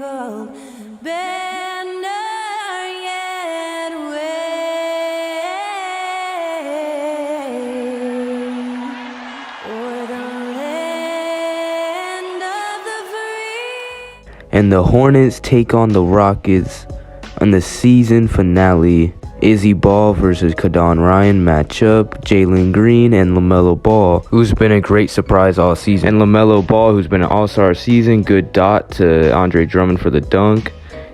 single banner yet wave o'er the land of the free. And the Hornets take on the Rockets on the season finale. Izzy Ball versus Kadon Ryan matchup. Jalen Green and LaMelo Ball, who's been a great surprise all season. And LaMelo Ball, who's been an all-star season. Good dot to Andre Drummond for the dunk.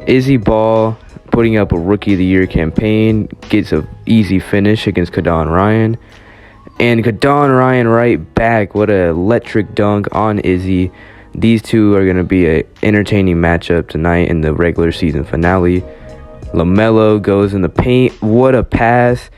Izzy Ball putting up a Rookie of the Year campaign. Gets an easy finish against Kadon Ryan. And Kadon Ryan right back. What an electric dunk on Izzy. These two are going to be an entertaining matchup tonight in the regular season finale. LaMelo goes in the paint. What a pass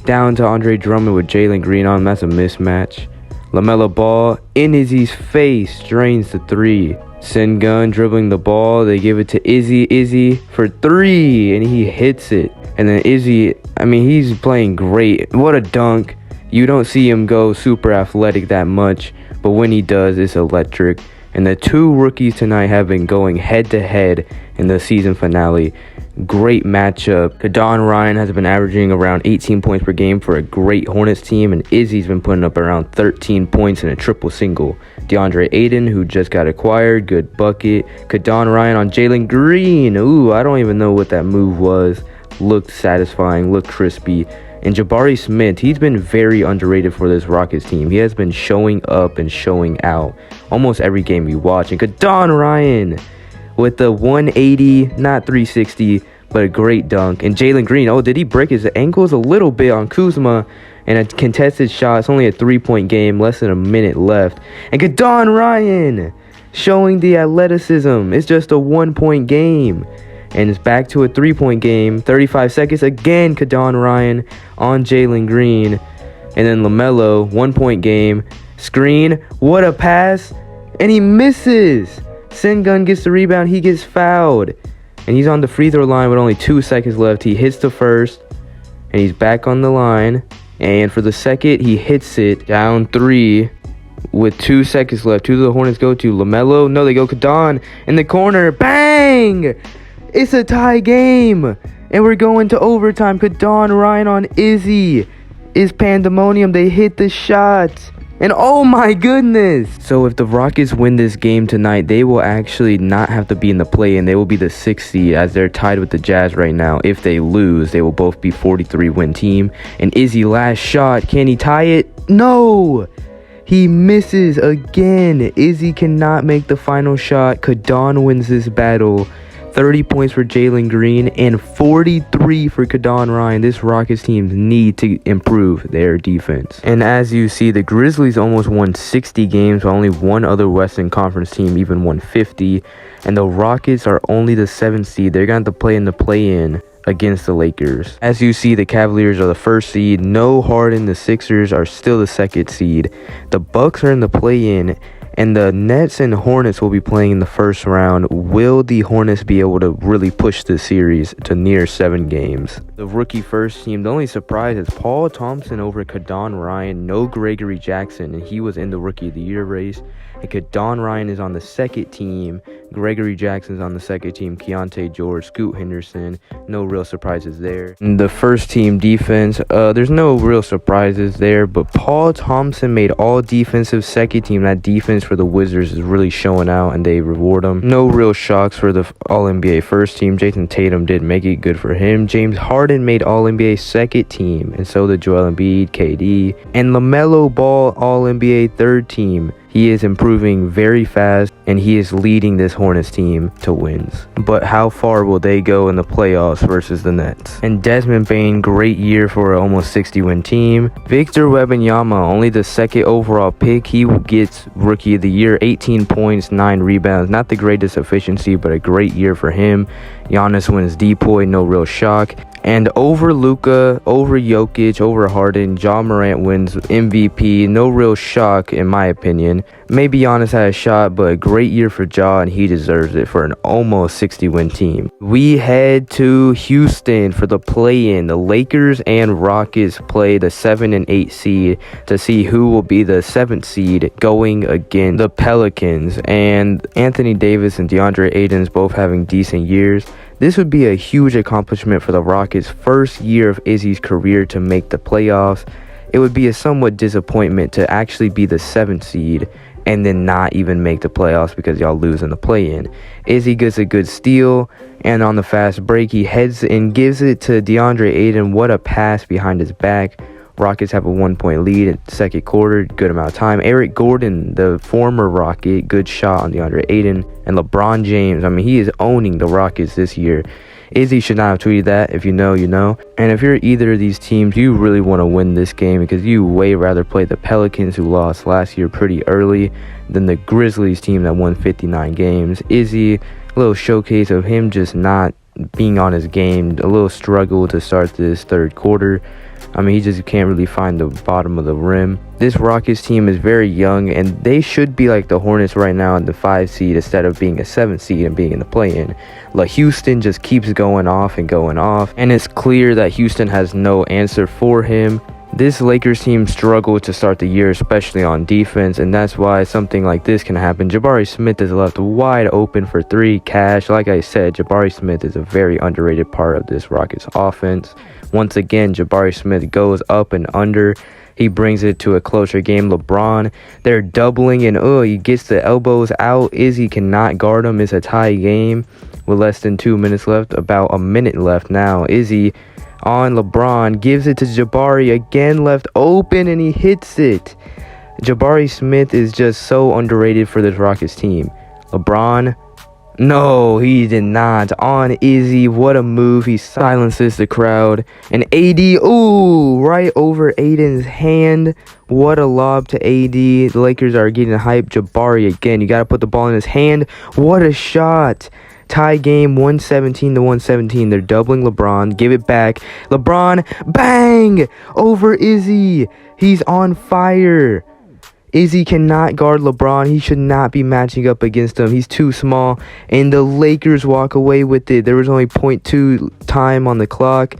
down to Andre Drummond with Jalen Green on him. That's a mismatch. LaMelo Ball in Izzy's face, drains the three. Sengun dribbling the ball. They give it to Izzy. Izzy for three, and he hits it. And then Izzy, he's playing great. What a dunk. You don't see him go super athletic that much, but when he does, it's electric. And the two rookies tonight have been going head-to-head in the season finale. Great matchup. Kadon Ryan has been averaging around 18 points per game for a great Hornets team, and Izzy's been putting up around 13 points in a triple single. DeAndre Ayton, who just got acquired, good bucket. Kadon Ryan on Jalen Green. Ooh, I don't even know what that move was. Looked satisfying, looked crispy. And Jabari Smith, he's been very underrated for this Rockets team. He has been showing up and showing out almost every game we watch. And Kadon Ryan with the 180, not 360, but a great dunk. And Jalen Green, did he break his ankles a little bit on Kuzma? And a contested shot. It's only a 3-point game, less than a minute left. And Kadon Ryan showing the athleticism. It's just a 1-point game. And it's back to a 3-point game. 35 seconds again. Kadon Ryan on Jalen Green. And then LaMelo, 1-point game. Screen. What a pass. And he misses. Sengun gets the rebound. He gets fouled. And he's on the free throw line with only 2 seconds left. He hits the first. And he's back on the line. And for the second, he hits it. Down 3 with 2 seconds left. Who do the Hornets go to? LaMelo? No, they go Kadon in the corner. Bang! It's a tie game. And we're going to overtime. Kadon Ryan on Izzy is pandemonium. They hit the shot. And oh my goodness. So if the Rockets win this game tonight, they will actually not have to be in the play-in. They will be the 6th seed as they're tied with the Jazz right now. If they lose, they will both be 43-win team. And Izzy, last shot. Can he tie it? No. He misses again. Izzy cannot make the final shot. Kadon wins this battle. 30 points for Jalen Green and 43 for Kadon Ryan. This Rockets team need to improve their defense. And as you see, the Grizzlies almost won 60 games, while only one other Western Conference team even won 50. And the Rockets are only the 7th seed. They're going to have to play in the play-in against the Lakers. As you see, the Cavaliers are the 1st seed. No Harden. The Sixers are still the 2nd seed. The Bucks are in the play-in. And the Nets and Hornets will be playing in the first round. Will the Hornets be able to really push this series to near 7 games? The rookie first team, the only surprise is Paul Thompson over Kadon Ryan. No Gregory Jackson, and he was in the Rookie of the Year race. And Kadon Ryan is on the 2nd team. Gregory Jackson's on the 2nd team. Keontae George, Scoot Henderson. No real surprises there. And the first team defense, there's no real surprises there. But Paul Thompson made all defensive 2nd team. That defense for the Wizards is really showing out, and they reward him. No real shocks for the All-NBA first team. Jason Tatum did make it good for him. James Harden made All-NBA 2nd team, and so did Joel Embiid, KD. And LaMelo Ball, All-NBA 3rd team. He is improving very fast, and he is leading this Hornets team to wins. But how far will they go in the playoffs versus the Nets? And Desmond Bane, great year for an almost 60-win team. Victor Wembanyama, only the 2nd overall pick. He gets Rookie of the Year, 18 points, 9 rebounds. Not the greatest efficiency, but a great year for him. Giannis wins DPOY, no real shock. And over Luka, over Jokic, over Harden, Ja Morant wins MVP. No real shock, in my opinion. Maybe Giannis had a shot, but a great year for Ja, and he deserves it for an almost 60-win team. We head to Houston for the play-in. The Lakers and Rockets play the 7 and 8 seed to see who will be the 7th seed going against the Pelicans. And Anthony Davis and DeAndre Ayton both having decent years. This would be a huge accomplishment for the Rockets' first year of Izzy's career to make the playoffs. It would be a somewhat disappointment to actually be the 7th seed and then not even make the playoffs because y'all lose in the play-in. Izzy gets a good steal, and on the fast break, he heads and gives it to DeAndre Ayton. What a pass behind his back. Rockets have a 1-point lead in the second quarter, good amount of time. Eric Gordon, the former Rocket, good shot on DeAndre Ayton. And LeBron James, I mean, he is owning the Rockets this year. Izzy should not have tweeted that. If you know, you know. And if you're either of these teams, you really want to win this game because you way rather play the Pelicans, who lost last year pretty early, than the Grizzlies team that won 59 games. Izzy, a little showcase of him just not being on his game. A little struggle to start this third quarter. I mean, he just can't really find the bottom of the rim. This Rockets team is very young, and they should be like the Hornets right now in the 5 seed instead of being a 7 seed and being in the play-in. Houston just keeps going off, and it's clear that Houston has no answer for him. This Lakers team struggled to start the year, especially on defense, and that's why something like this can happen. Jabari Smith is left wide open for 3 cash. Like I said, Jabari Smith is a very underrated part of this Rockets offense. Once again, Jabari Smith goes up and under. He brings it to a closer game. LeBron, they're doubling, and he gets the elbows out. Izzy cannot guard him. It's a tie game with less than 2 minutes left. About a minute left now. Izzy on LeBron, gives it to Jabari, again left open, and he hits it. Jabari Smith is just so underrated for this Rockets team. LeBron, no, he did not. On Izzy, what a move. He silences the crowd. And AD, right over Aiden's hand. What a lob to AD. The Lakers are getting hyped. Jabari again. You got to put the ball in his hand. What a shot. Tie game, 117-117. They're doubling LeBron. Give it back. LeBron, bang! Over Izzy. He's on fire. Izzy cannot guard LeBron. He should not be matching up against him. He's too small. And the Lakers walk away with it. There was only 0.2 time on the clock.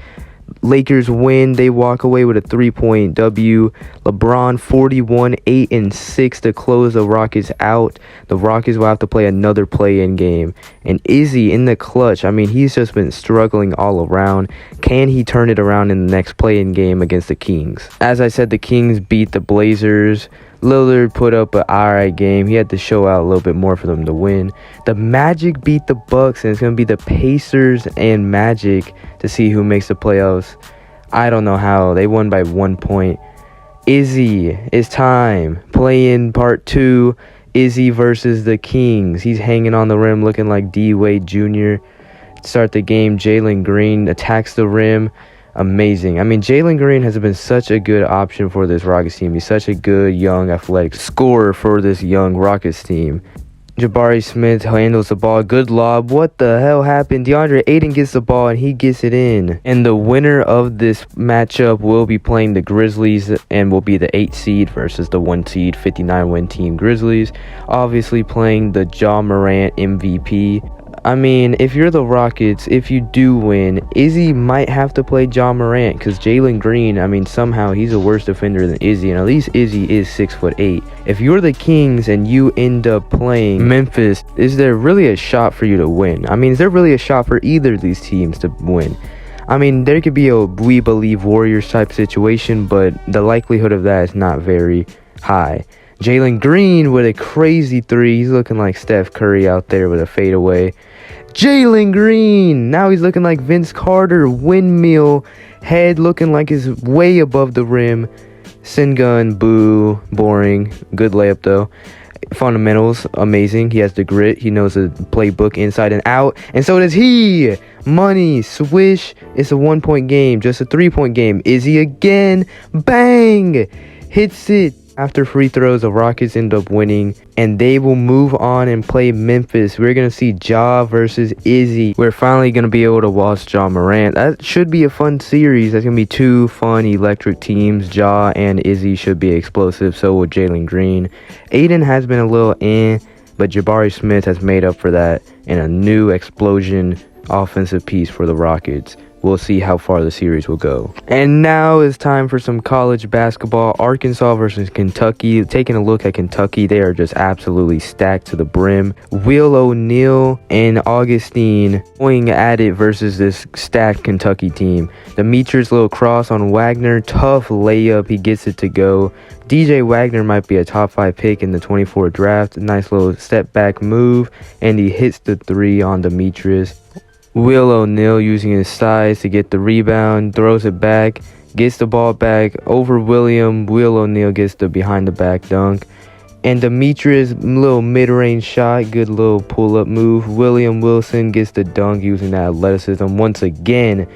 Lakers win. They walk away with a 3-point W. LeBron 41, 8 and 6 to close the Rockets out. The Rockets will have to play another play-in game. And Izzy in the clutch. I mean, he's just been struggling all around. Can he turn it around in the next play-in game against the Kings? As I said, the Kings beat the Blazers. Lillard put up an alright game. He had to show out a little bit more for them to win. The Magic beat the Bucks, and it's going to be the Pacers and Magic to see who makes the playoffs. I don't know how. They won by 1 point. Izzy, it's time. Play-in part 2. Izzy versus the Kings. He's hanging on the rim looking like D. Wade Jr. Start the game. Jalen Green attacks the rim. Amazing. I mean, Jalen Green has been such a good option for this Rockets team. He's such a good, young, athletic scorer for this young Rockets team. Jabari Smith handles the ball. Good lob. What the hell happened? DeAndre Ayton gets the ball, and he gets it in. And the winner of this matchup will be playing the Grizzlies and will be the 8th seed versus the 1 seed 59-win team Grizzlies. Obviously playing the Ja Morant MVP. I mean, if you're the Rockets, if you do win, Izzy might have to play Ja Morant because Jalen Green, I mean, somehow he's a worse defender than Izzy, and at least Izzy is 6'8". If you're the Kings and you end up playing Memphis, is there really a shot for you to win? I mean, is there really a shot for either of these teams to win? I mean, there could be a we believe Warriors type situation, but the likelihood of that is not very high. Jalen Green with a crazy 3. He's looking like Steph Curry out there with a fadeaway. Jalen Green! Now he's looking like Vince Carter. Windmill. Head looking like it's way above the rim. Sin gun. Boo. Boring. Good layup, though. Fundamentals. Amazing. He has the grit. He knows the playbook inside and out. And so does he. Money. Swish. It's a 1-point game. Just a 3-point game. Izzy again. Bang! Hits it. After free throws, the Rockets end up winning, and they will move on and play Memphis. We're going to see Ja versus Izzy. We're finally going to be able to watch Ja Morant. That should be a fun series. That's going to be two fun, electric teams. Ja and Izzy should be explosive. So will Jalen Green. Aiden has been a little but Jabari Smith has made up for that in a new explosion offensive piece for the Rockets. We'll see how far the series will go. And now it's time for some college basketball. Arkansas versus Kentucky. Taking a look at Kentucky, they are just absolutely stacked to the brim. Will O'Neal and Augustine going at it versus this stacked Kentucky team. Demetrius little cross on Wagner. Tough layup. He gets it to go. DJ Wagner might be a top 5 pick in the 24 draft. Nice little step back move. And he hits the 3 on Demetrius. Will O'Neal using his size to get the rebound, throws it back, gets the ball back over William. Will O'Neal gets the behind the back dunk. And Demetrius, little mid-range shot, good little pull-up move. William Wilson gets the dunk using that athleticism. Once again,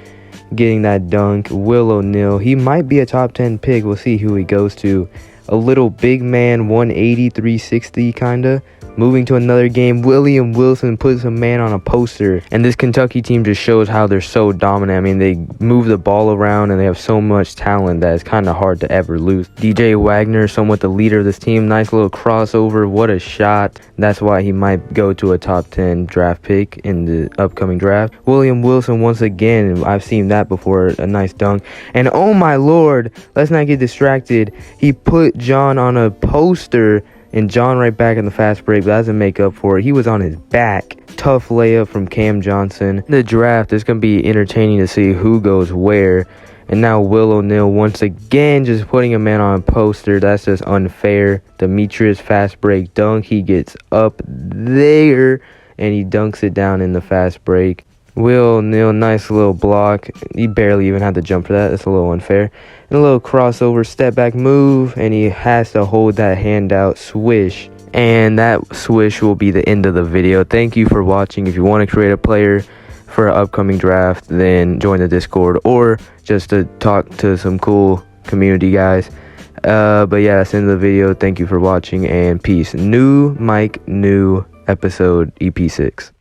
getting that dunk. Will O'Neal, he might be a top 10 pick. We'll see who he goes to. A little big man, 180, 360 kind of. Moving to another game, William Wilson puts a man on a poster. And this Kentucky team just shows how they're so dominant. I mean, they move the ball around and they have so much talent that it's kind of hard to ever lose. DJ Wagner, somewhat the leader of this team. Nice little crossover. What a shot. That's why he might go to a top 10 draft pick in the upcoming draft. William Wilson, once again, I've seen that before. A nice dunk. And oh my lord, let's not get distracted. He put John on a poster. And John right back in the fast break, but doesn't make up for it. He was on his back. Tough layup from Cam Johnson. The draft is going to be entertaining to see who goes where. And now Will O'Neal once again just putting a man on a poster. That's just unfair. Demetrius fast break dunk. He gets up there and he dunks it down in the fast break. Will O'Neal, nice little block. He barely even had to jump for that. That's a little unfair. And a little crossover, step back move, and he has to hold that hand out, swish. And that swish will be the end of the video. Thank you for watching. If you want to create a player for an upcoming draft, then join the Discord or just to talk to some cool community guys. But yeah, that's the end of the video. Thank you for watching and peace. New mic, new episode, EP6.